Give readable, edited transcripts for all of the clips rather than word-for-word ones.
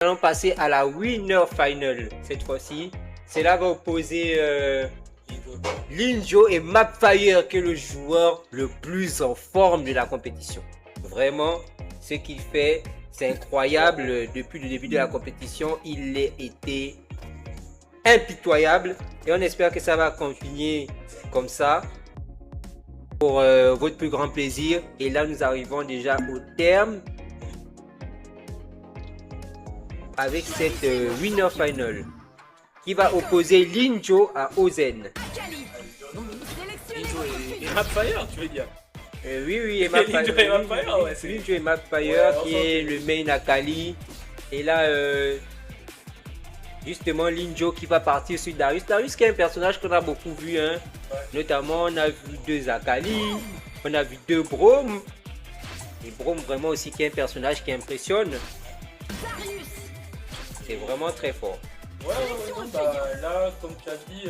allons passer à la Winner Final. Cette fois-ci, cela va opposer Linjo et Mapfire, qui est le joueur le plus en forme de la compétition. Vraiment, ce qu'il fait, c'est incroyable. Depuis le début de la compétition, il a été impitoyable. Et on espère que ça va continuer comme ça pour votre plus grand plaisir. Et là, nous arrivons déjà au terme avec cette Winner Final qui va opposer Linjo à Ozen. Linjo et Mapfire, tu veux dire? Oui, et Mapfire, ouais, Linjo et Mapfire qui est le main Akali. Et là, justement, Linjo qui va partir sur Darius. Darius qui est un personnage qu'on a beaucoup vu, hein. Notamment, on a vu 2 Akali, on a vu 2 Braum. Et Braum vraiment aussi qui est un personnage qui impressionne. C'est vraiment très fort. Ouais, bah là, comme tu as dit,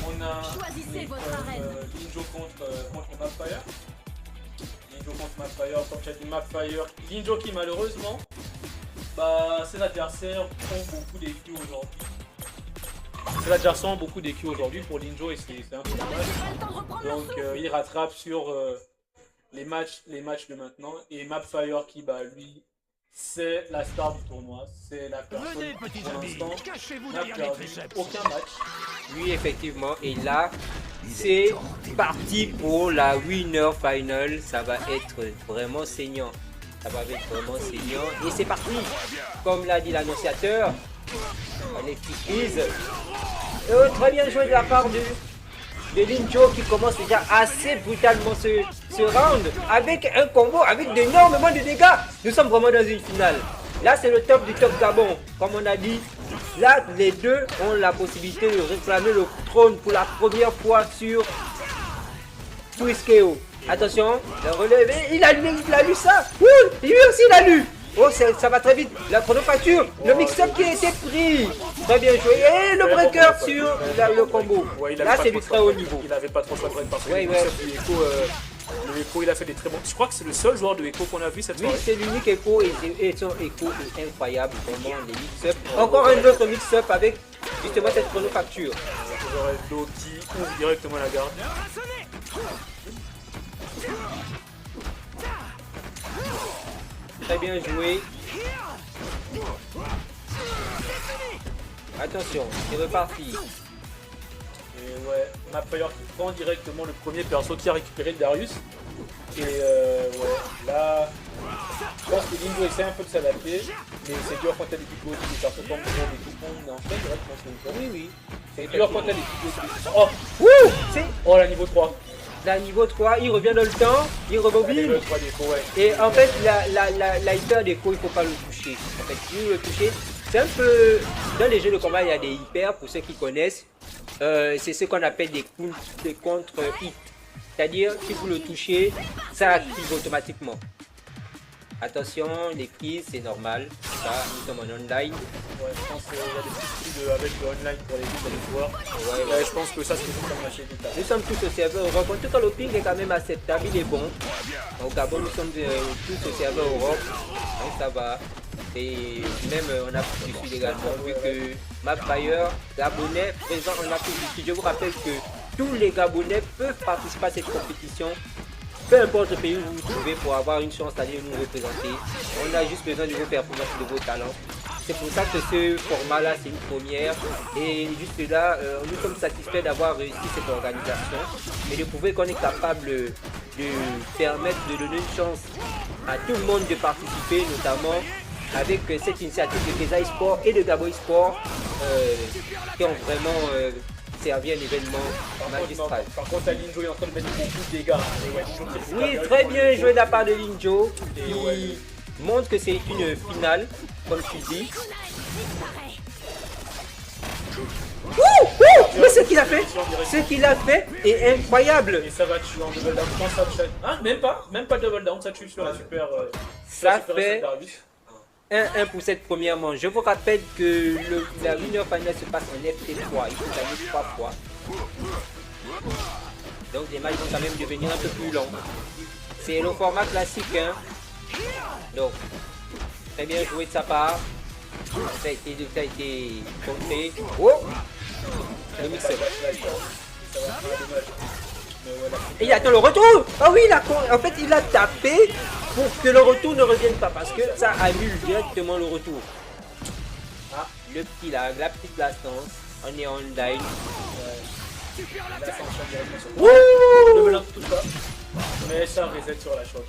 on a Linjo contre Mapfire. Linjo contre Mapfire, comme tu as dit, Mapfire. Linjo qui malheureusement, bah ses adversaires ont beaucoup d'équipes aujourd'hui. Ses adversaires ont beaucoup d'équipes aujourd'hui pour Linjo et c'est un peu dommage. Donc il rattrape sur les matchs de maintenant. Et Mapfire qui, bah lui, c'est la star du tournoi, c'est la personne pour l'instant n'a perdu aucun match. Oui, effectivement, et là, c'est parti pour la Winner Final. Ça va être vraiment saignant. Ça va être vraiment saignant. Et c'est parti, comme l'a dit l'annonciateur. Les petites prises. Très bien joué de la part de Linjo qui commence déjà assez brutalement ce round avec un combo avec d'énormément de dégâts. Nous sommes vraiment dans une finale. Là, c'est le top du top Gabon. Comme on a dit, là, les deux ont la possibilité de réclamer le trône pour la première fois sur Twistkeo. Attention, le relevé, il a lu ça. Lui aussi, il a lu. Oh, ça va très vite. La chronofacture, le mix-up qui a été pris. Très bien joué. Et le breaker sur le combo. Ouais, là, c'est du très haut niveau. Il n'avait pas trop choix de break parce que le Echo, il a fait des très bons. Je crois que c'est le seul joueur de Echo qu'on a vu cette soirée. Oui, c'est l'unique Echo et son Echo est incroyable. Vraiment, les mix-up. Encore un autre mix-up avec justement cette chronofacture. J'aurais l'eau qui ouvre directement la garde. Très bien joué. Attention, c'est reparti. Et ouais, Mapfire qui prend directement le premier perso qui a récupéré le Darius. Et ouais, là, je pense que Linjo essaie un peu de s'adapter, mais c'est dur quand t'as des équipes aussi, des persos comme Braum et tout le monde. En fait, ouais, je pense que Oui. c'est dur quand t'as des équipes aussi. Oh, la niveau 3. La niveau 3, il revient dans le temps, il rebobine. Le 3 défaut, ouais. Et en fait, la hyper déco, il ne faut pas le toucher. En fait, si vous le touchez, c'est un peu... Dans les jeux de combat, il y a des hyper, pour ceux qui connaissent. C'est ce qu'on appelle des contre-hits. C'est-à-dire, si vous le touchez, ça active automatiquement. Attention, les prises, c'est normal. Ça, nous sommes en online. Ouais, je pense qu'il y a des petits trucs avec le online pour les joueurs. Ouais, je pense que ça, c'est comme assez vite. Nous sommes tous au serveur Europe. En tout cas, le ping est quand même acceptable, il est bon. Au Gabon, nous sommes tous au serveur Europe. Donc ça va. Et même, on a plus de sud également, vu que Mapfire, Gabonais, présent en Afrique du Sud. Je vous rappelle que tous les Gabonais peuvent participer à cette compétition. Peu importe le pays où vous vous trouvez pour avoir une chance d'aller nous représenter. On a juste besoin de vos performances, de vos talents. C'est pour ça que ce format-là, c'est une première. Et juste là, nous sommes satisfaits d'avoir réussi cette organisation. Et de prouver qu'on est capable de permettre de donner une chance à tout le monde de participer, notamment avec cette initiative de Keza eSport et de Gabo eSport qui ont vraiment servi un événement magistral. Par contre, Linjo est en train de mettre beaucoup de dégâts. Oui, très bien joué de la part de Linjo qui montre que c'est une finale, comme tu dis. Mais ce qu'il a fait est incroyable. Et ça va tuer en double down. Hein, même pas double down, ça tue sur la super. Ça fait 1-1 pour cette première manche. Je vous rappelle que la Winner Final se passe en FT3. Il faut gagner 3 fois. Donc les matchs vont quand même devenir un peu plus longs. C'est le format classique. Hein. Donc Très bien joué de sa part. Ça a été contré. Oh, le mix-up. Et il attend le retour. Ah oui, en fait, il a tapé pour que le retour ne revienne pas. Parce que ça annule directement le retour. Ah, le petit lag, la petite latence. On est online. Le blanc touche pas. Mais ça reset sur la shot.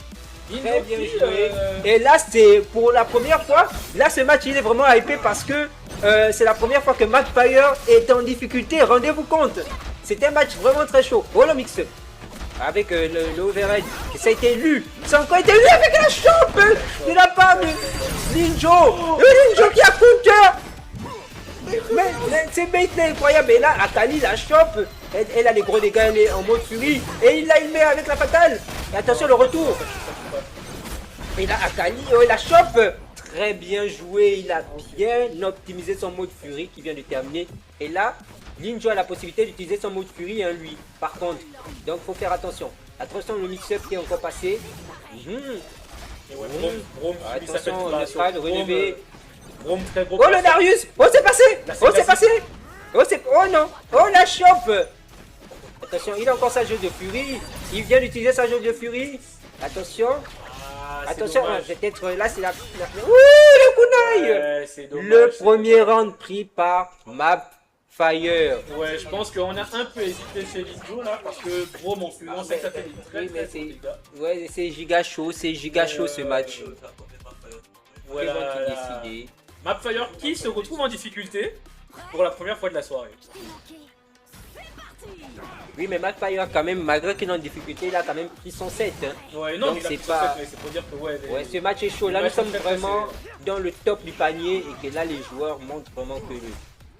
Très bien joué. Et là, c'est pour la première fois. Là, ce match, il est vraiment hypé parce que c'est la première fois que McFire est en difficulté. Rendez-vous compte. C'était un match vraiment très chaud. Oh, le mix avec le overhead. Et ça a été lu. Ça a encore été lu avec la chope de la part de Ninjo. Ninjo qui a counter. Mais c'est maintenant incroyable. Et là, Akali la chope. Elle a les gros dégâts, elle est en mode furie. Et il met avec la fatale. Et attention, le retour. Et là, Akali, il la chope. Très bien joué. Il a bien optimisé son mode furie qui vient de terminer. Et là, Ninja a la possibilité d'utiliser son mode furie, hein, lui. Par contre, donc faut faire attention. Attention, le mix-up qui est encore passé. Attention, le stride relevé. Oh, le Darius. Oh, c'est passé. Oh, c'est passé. Oh non. Oh, la chope. Attention, il a encore sa jauge de furie. Il vient d'utiliser sa jauge de furie. Attention. Attention, peut-être là c'est la... Ouh, le kunai. Le premier round pris par McFire. Ouais, je pense qu'on a un peu hésité chez Linjo là, parce que gros, mon fut, on sait que ça fait des très très bons dégâts. Ouais, c'est giga chaud ce match. Voilà, décider. McFire qui se retrouve en difficulté pour la première fois de la soirée. Oui, mais McFire quand même, malgré qu'il est en difficulté, il a quand même pris son set. Hein. Ouais, non, il a pris son set, mais c'est pour dire que ouais, ce match est chaud. Là, nous sommes vraiment dans le top du panier et que là, les joueurs montrent vraiment que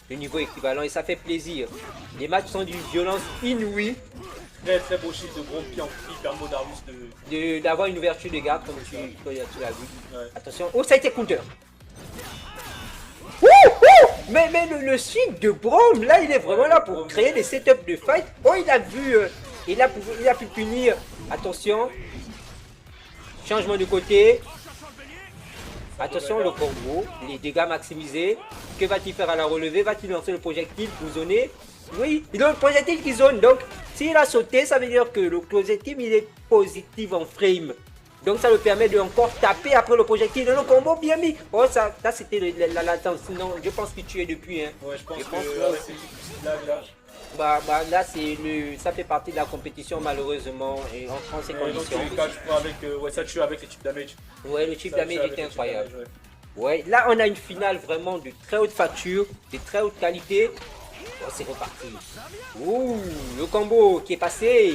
le niveau est équivalent et ça fait plaisir. Les matchs sont d'une violence inouïe. Très très beau shield de gros qui en hyper beau Darius d'avoir une ouverture de garde comme tu l'as vu. Ouais. Attention, oh, ça a été counter. Mais le sweep de Braum, là, il est vraiment là pour créer des setups de fight. Oh, il a vu, il a pu punir. Attention. Changement de côté. Attention, le combo. Les dégâts maximisés. Que va-t-il faire à la relevée? Va-t-il lancer le projectile pour zoner? Oui, il a le projectile qui zone. Donc, s'il a sauté, ça veut dire que le projectile, il est positif en frame. Donc ça le permet de encore taper après le projectile. Le combo bien mis. Oh, ça c'était la latence. Sinon, je pense qu'il tuait depuis. Hein. Ouais, je pense que là, là ça fait partie de la compétition malheureusement. Et on prend ces conditions. Ça tue avec les types damage. Ouais, le type damage était incroyable. Ouais, là on a une finale vraiment de très haute facture, de très haute qualité. Oh, c'est reparti. Ouh, le combo qui est passé.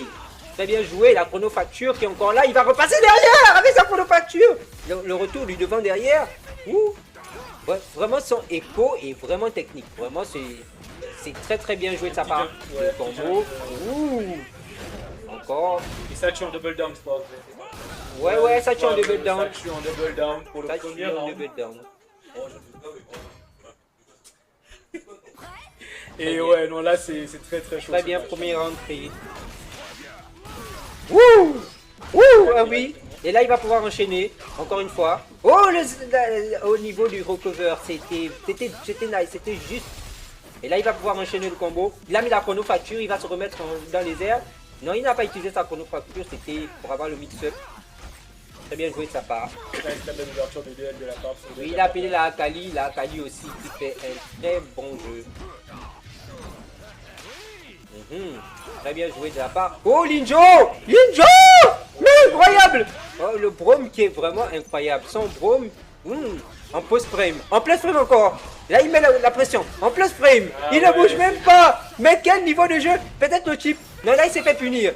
Très bien joué, la chronofacture qui est encore là, il va repasser derrière avec sa chronofacture. Le retour du devant derrière. Ouh. Ouais, vraiment son écho est vraiment technique. Vraiment c'est très très bien joué de sa part. Le combo. Ouh. Encore. Et ça tue en double down, je crois. Ouais, ça tue en double down. Ça tue en double down pour le premier round. Et ouais, non là c'est très très chaud. Très bien, premier round pris. Wouh! Wouh! Ah oui! Et là, il va pouvoir enchaîner, encore une fois. Oh, au niveau du recover, c'était nice, c'était juste. Et là, il va pouvoir enchaîner le combo. Il a mis la chronofacture, il va se remettre dans les airs. Non, il n'a pas utilisé sa chronofacture, c'était pour avoir le mix-up. Très bien joué de sa part. Oui, il a appelé la Akali aussi, qui fait un très bon jeu. Très bien joué de la part. Oh, Linjo! Mais incroyable! Oh, le Braum qui est vraiment incroyable. Son Braum en post-frame. En plus frame encore. Là, il met la pression. En plus frame. Il ne bouge même pas. Mais quel niveau de jeu? Peut-être le chip. Non, là, il s'est fait punir.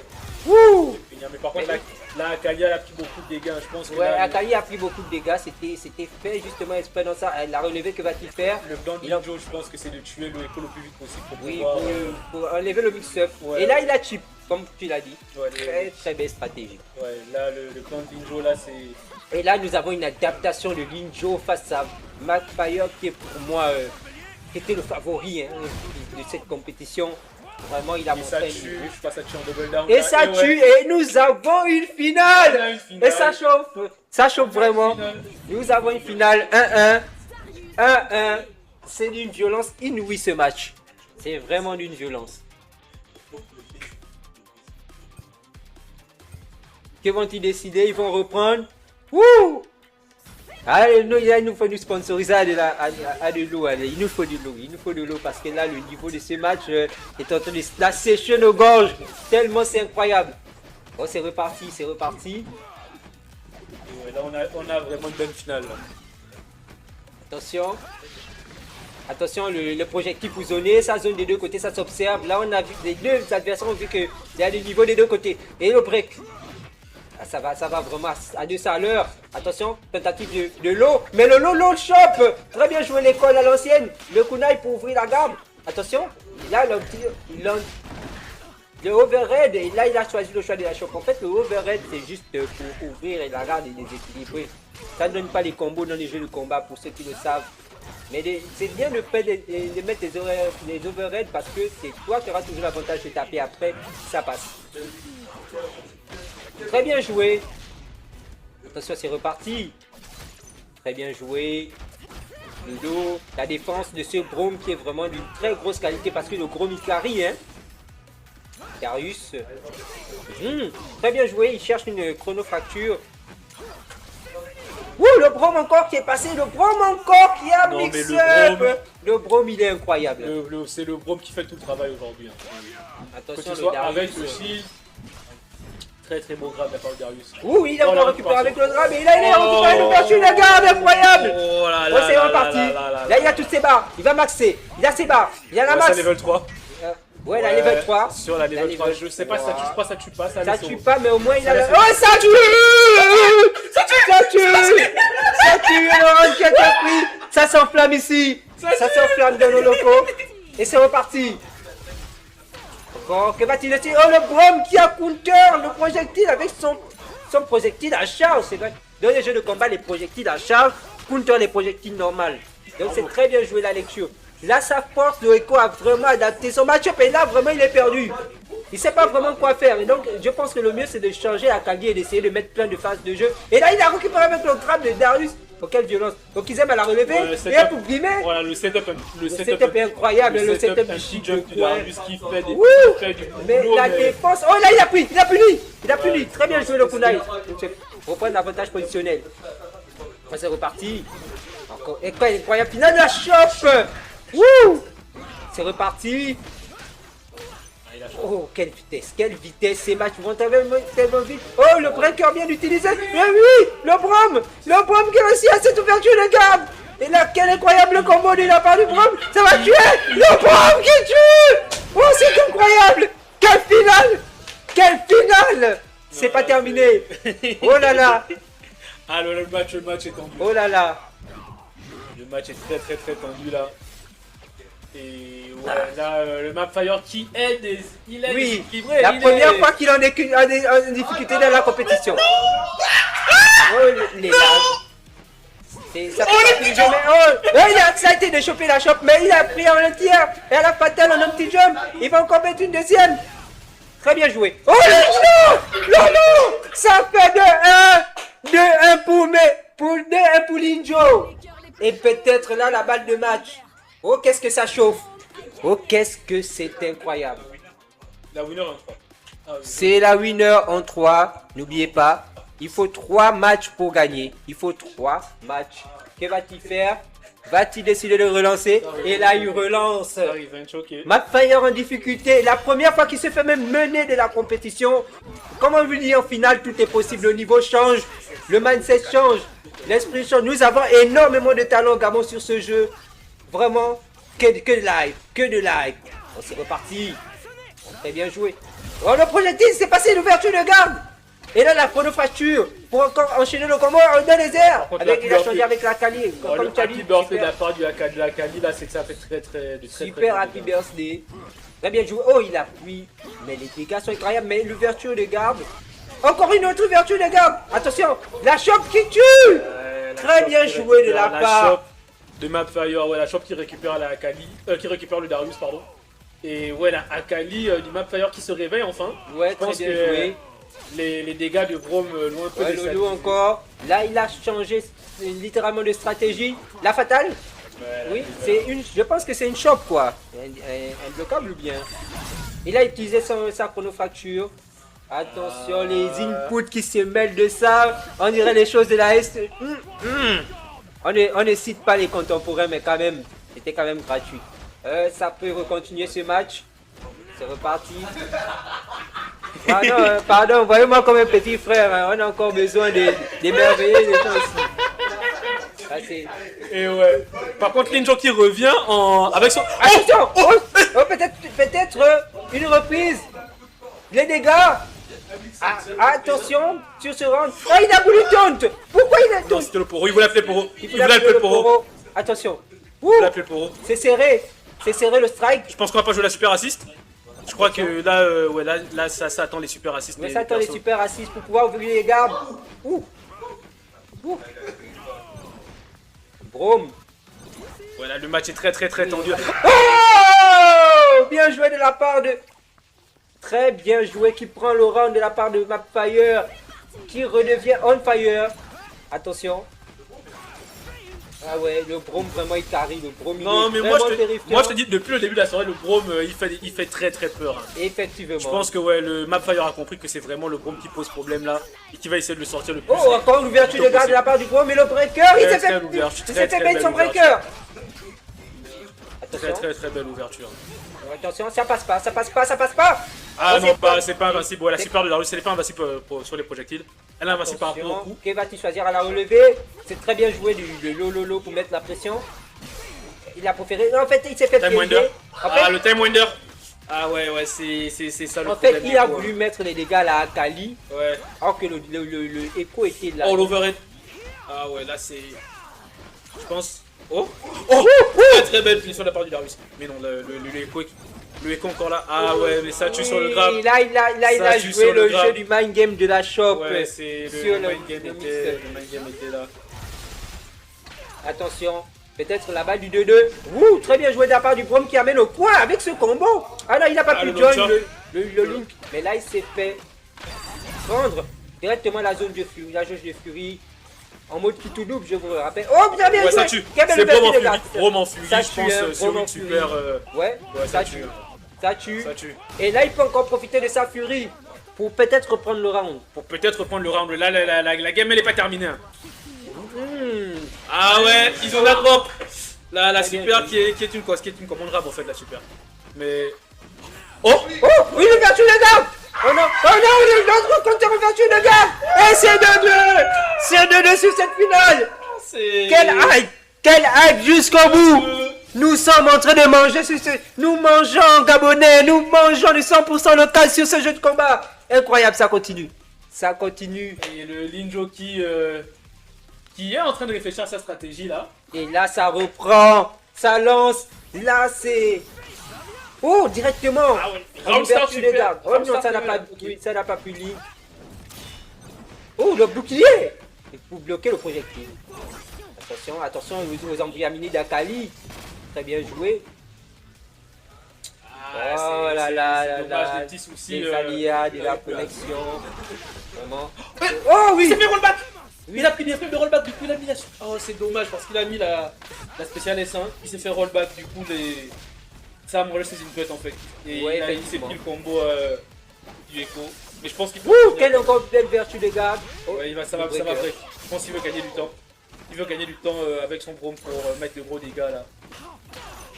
Ouh! Mais par contre, là, Akali a pris beaucoup de dégâts. Je pense que ouais, Akali a pris beaucoup de dégâts. C'était fait justement exprès dans ça. La relevée, que va-t-il faire? Le plan de Linjo, je pense que c'est de tuer le écho le plus vite possible pour pouvoir... pour enlever le mix-up. Ouais. Et là, il a chip, comme tu l'as dit. Ouais, très belle stratégie. Ouais, là, le plan de Linjo, là, c'est... Et là, nous avons une adaptation de Linjo face à McFire, qui est pour moi... qui était le favori hein, de cette compétition. Vraiment, il a Et ça montré. tue, je crois que ça tue en double down. Et ça tue, et nous avons une finale. On a une finale. Et ça chauffe. Ça chauffe vraiment. Nous avons une finale 1-1. 1-1. C'est d'une violence inouïe ce match. C'est vraiment d'une violence. Que vont-ils décider? Ils vont reprendre. Wouh! Allez, il nous faut du sponsorisation à de l'eau. Il nous faut de l'eau. Il nous faut de l'eau parce que là, le niveau de ce match est en train de la sécher nos gorges. Tellement c'est incroyable. Oh, c'est reparti, c'est reparti. Ouais, là, on a vraiment une bonne finale. Là. Attention. Attention, le projectile fusionné, sa zone des deux côtés, ça s'observe. Là, on a vu les deux adversaires ont vu qu'il y a le niveau des deux côtés. Et le break. Ah, ça va vraiment à 200 à l'heure. Attention, tentative de l'eau. Mais le low chope. Très bien joué l'école à l'ancienne. Le kunai pour ouvrir la garde. Attention. Là, le overhead. Et là, il a choisi le choix de la chope. En fait, le overhead, c'est juste pour ouvrir la garde et déséquilibrer. Ça ne donne pas les combos dans les jeux de combat pour ceux qui le savent. Mais c'est bien le fait de mettre les overheads parce que c'est toi qui auras toujours l'avantage de taper après. Ça passe. Très bien joué. Attention, c'est reparti. Très bien joué. Le dos, la défense de ce Grom qui est vraiment d'une très grosse qualité parce que le Grom il carry, hein. Darius. Très bien joué, il cherche une chronofracture. Ouh, le Brom encore qui est passé, le Brom encore qui a mixé. Le Brom il est incroyable. C'est le Brom qui fait tout le travail aujourd'hui. Hein. Attention, le Darius. Avec le shield. Très beau grab de la part de Darius. Ouh, il a encore récupéré avec le grab et il a récupéré l'ouverture de garde incroyable. Oh là là. C'est reparti. Là, il a toutes ses barres. Il va maxer. Il a ses barres. Il a la max. C'est level 3. Ouais, la level 3. Sur la level 3. Je sais pas si ça tue pas, ça tue pas. Ça tue pas, mais au moins il a la. Oh, ça tue. Ça tue. Le run qui a été pris. Ça s'enflamme ici. Ça s'enflamme dans nos locaux. Et c'est reparti. Encore, que va-t-il essayer? Oh, le Brom qui a counter le projectile avec son projectile à charge. C'est vrai. Dans les jeux de combat, les projectiles à charge counter les projectiles normales. Donc c'est très bien joué la lecture. Là, sa force, le Echo a vraiment adapté son match-up et là, vraiment, il est perdu. Il ne sait pas vraiment quoi faire. Et donc, je pense que le mieux, c'est de changer Akagi et d'essayer de mettre plein de phases de jeu. Et là, il a récupéré avec le grab de Darius. Oh, quelle violence. Donc, ils aiment à la relever. Et pour guillemets. Voilà, le setup est incroyable. Le setup un chic jump de Darius qui fait des mais la défense. Oh, là, il a pris. Il a puni. Il a puni. Très bien joué le kunai. Reprendre l'avantage positionnel. C'est reparti. Encore. Et quoi, incroyable. Finale de la chope. Wouh! C'est reparti. Oh, quelle vitesse, ces matchs vont tellement vite. Oh, le breaker bien utilisé. Mais oui, le Brom qui réussit à cette ouverture de garde. Et là, quel incroyable combo de la part du Brom. Ça va tuer. Le Brom qui tue. Oh, c'est incroyable. Quelle finale. C'est pas terminé. Oh là là. Ah, le match est tendu. Oh là là. Le match est très tendu là. Et ouais, là, le Mapfire qui aide, il est déséquilibré. La première fois qu'il en est en difficulté dans la compétition. Oh, les lags. Ça a été de choper la chope, mais il a pris en entière. Et à la fatale en un petit jump, il va encore mettre une deuxième. Très bien joué. Oh non, ça fait 2-1 pour Linjo. Et peut-être là la balle de match. Oh, qu'est-ce que ça chauffe. Oh, qu'est-ce que c'est incroyable. La winner en 3. Ah, oui. C'est la winner en 3. N'oubliez pas, il faut 3 matchs pour gagner. Il faut 3 matchs. Que va-t-il faire? Va-t-il décider de relancer? Et là, il relance. Mapfire en difficulté. La première fois qu'il se fait même mener de la compétition. Comme on vous dit en finale, tout est possible. Le niveau change. Le mindset change. L'esprit change. Nous avons énormément de talent, Gabon, sur ce jeu. Vraiment, que de live. Oh, c'est reparti. Très bien joué. Oh, le projectile, c'est passé l'ouverture de garde. Et là, la chronofracture pour encore enchaîner le combo dans les airs. Il a changé avec la Kali. Comme tu as dit, de la part de la Kali, là, c'est que ça fait très super happy birthday. Très bien joué. Oh, il a pris. Mais les dégâts sont incroyables. Mais l'ouverture de garde. Encore une autre ouverture de garde. Attention, la chope qui tue. Très bien joué de la part de Mapfire, ouais, la chope qui récupère la Kali, qui récupère le Darius, pardon. Et voilà, Akali du Mapfire qui se réveille enfin. Ouais, Je très pense bien que joué. les dégâts de Braum l'ont un peu Ouais, déstabilisé. Lolo encore. Là, il a changé littéralement de stratégie. La fatale. Ouais, Oui, là, c'est une. Je pense que c'est une chope quoi. Un bloquable ou bien. Il a utilisé sa chronofracture. Attention, les inputs qui se mêlent de ça. On dirait les choses de la Est. On ne cite pas les contemporains, mais quand même, c'était quand même gratuit. Ça peut continuer ce match. C'est reparti. Pardon, pardon, voyez-moi comme un petit frère. Hein. On a encore besoin d'émerveiller les gens ici. Ah, c'est... Et ouais. Par contre, Linjo qui revient avec son. Attention! Peut-être une reprise. Les dégâts. Attention sur ce round. Ah, il a voulu taunt. Pourquoi il a Non, taunt? c'était le Poro. Il voulait appeler Poro. Il voulait appeler le Poro. Attention. Il voulait appeler Poro. C'est serré. C'est serré le strike. Je pense qu'on va pas jouer la super assist. Je crois que là, ouais, là ça attend les super assists. Mais ça attend les super assists pour pouvoir ouvrir les gardes. Ouh. Braum. Voilà, le match est très tendu. Oh! Bien joué de la part de... Très bien joué qui prend le round de la part de Mapfire. Qui redevient on fire. Attention. Ah ouais, le Braum vraiment il carry. Le Braum Non, il est mais moi vraiment je te dis, depuis le début de la soirée, le Braum il fait très peur. Hein. Effectivement. Je pense que ouais, le Mapfire a compris que c'est vraiment le Braum qui pose problème là et qui va essayer de le sortir le plus. Oh, encore l'ouverture de garde de la part du Braum, mais le breaker, il s'est fait bait son breaker. Attention. Très belle ouverture. Attention, ça passe pas. Ah Oh, non, c'est pas invincible. Ouais, la super de Darius, elle est pas invincible sur les projectiles. Elle est invincible par rapport au coup. Qui va-t-il choisir à la relever? C'est très bien joué de Lolo pour mettre la pression. Il a préféré. En fait, il s'est fait Time Winder. piéger. Le Time Winder. Ah ouais, c'est ça le En problème. fait, il a du coup, voulu mettre les dégâts à la Akali, Ouais. alors que le Echo était là. Oh, l'overhead. Ah ouais, là c'est. Je pense. Oh très belle finition de la part du Darius. Mais non, le Echo encore là. Ah ouais, mais ça tue sur le grab. Là, il a tue joué sur le le grab. jeu du mind game de la shop. Ouais, c'est sur le mind game était là. Attention, peut-être la balle du 2-2. Ouh, très bien joué de la part du Braum qui amène au point avec ce combo. Ah là, il n'a pas pu le join launcher. le link. Mais là, il s'est fait prendre directement la zone de furie, la jauge de furie. En mode qui tout double, je vous le rappelle. Oh, bien joué. Ça tue. Quelle belle C'est ouverture de Braum garde. en furie, Ça je tue, hein, pense, sur Braum en une super. Ouais, ça tue. Ça tue. Ça tue. Et là, il peut encore profiter de sa furie pour peut-être reprendre le round. Pour peut-être reprendre le round. Là, la game, elle est pas terminée. Hein. Hmm. Ah ouais, ils ont la drop. La Très super bien, qui est une commande grave en fait, la super. Mais. Oh, oui, l'ouverture de garde. Oh non, l'autre contre-ouverture de garde. Et c'est 2-2. C'est 2-2 sur cette finale. Quel hype jusqu'au bout. Nous sommes en train de manger Nous mangeons gabonais, nous mangeons du 100% local sur ce jeu de combat. Incroyable, ça continue. Ça continue. Et le Linjo qui est en train de réfléchir à sa stratégie là. Et là, ça reprend. Ça lance. Là, c'est... Oh, directement. Ah ouais. En Round start ouverture de super. garde. Oh Round non, start ça n'a super. pas, ça n'a pas pu lire. Oh, le bouclier. Pour bloquer le projectile. Attention aux embryamini d'Akali. Très bien joué. Ah, Oh là là c'est là dommage, là. des petits soucis. Des aléas, de la avec connexion. Vraiment. Oh Oh oui. il s'est fait rollback. Il a pris des frames de rollback, du coup il a mis la... Oh c'est dommage parce qu'il a mis la spéciale S1, il s'est fait rollback, du coup ça me relève ses inputs en fait. Et Ouais, il s'est pris le combo du Echo. Mais je pense qu'il faut... Ouh, quelle encore belle vertu de garde. Oh, Ouais, ça va après. Je pense qu'il veut gagner du temps. Il veut gagner du temps avec son Braum pour mettre de gros dégâts là.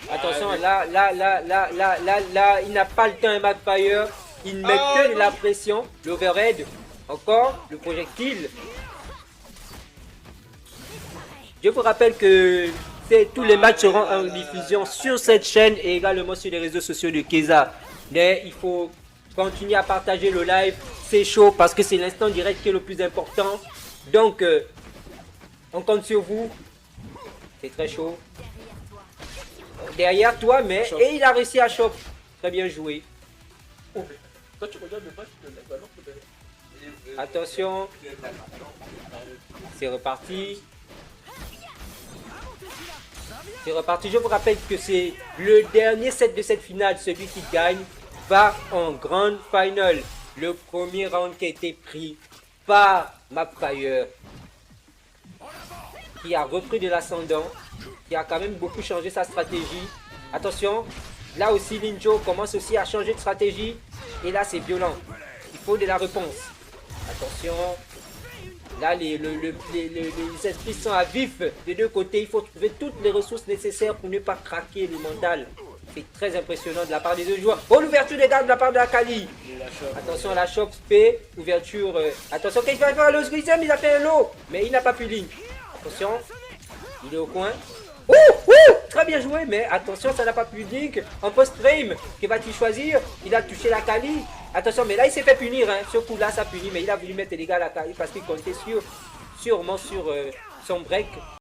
Attention, mais- là, il n'a pas le temps un Mapfire. Il ne met que de la pression. L'overhead. Encore, le projectile. Je vous rappelle que tous les matchs seront en diffusion sur cette chaîne et également sur les réseaux sociaux de Keza. Mais il faut continuer à partager le live. C'est chaud parce que c'est l'instant direct qui est le plus important. Donc, on compte sur vous. C'est très chaud. Derrière toi, mais... Et il a réussi à choper. Très bien joué. Oh, toi tu regardes le match de la ballon Attention. C'est reparti. C'est reparti. Je vous rappelle que c'est le dernier set de cette finale. Celui qui gagne va en Grand Final. Le premier round qui a été pris par Mapfire, qui a repris de l'ascendant, qui a quand même beaucoup changé sa stratégie. Attention, là aussi Linjo commence aussi à changer de stratégie. Et là c'est violent. Il faut de la réponse. Attention. Là les esprits sont à vif des deux côtés. Il faut trouver toutes les ressources nécessaires pour ne pas craquer le mental. C'est très impressionnant de la part des deux joueurs. Oh, l'ouverture des gardes de la part de Akali. Attention, la chope fait. Ouverture. Attention, qu'il va faire le Squeezer, il a fait un lot. Mais il n'a pas pu ligne. Attention. Il est au coin. Ouh, ouh, très bien joué. Mais attention, ça n'a pas pu link. En post-frame, que va-t-il choisir? Il a touché l'Akali. Attention, mais là, il s'est fait punir. Hein. Ce coup-là, ça punit. Mais il a voulu mettre les gars à l'Akali parce qu'il comptait sûrement sur son break.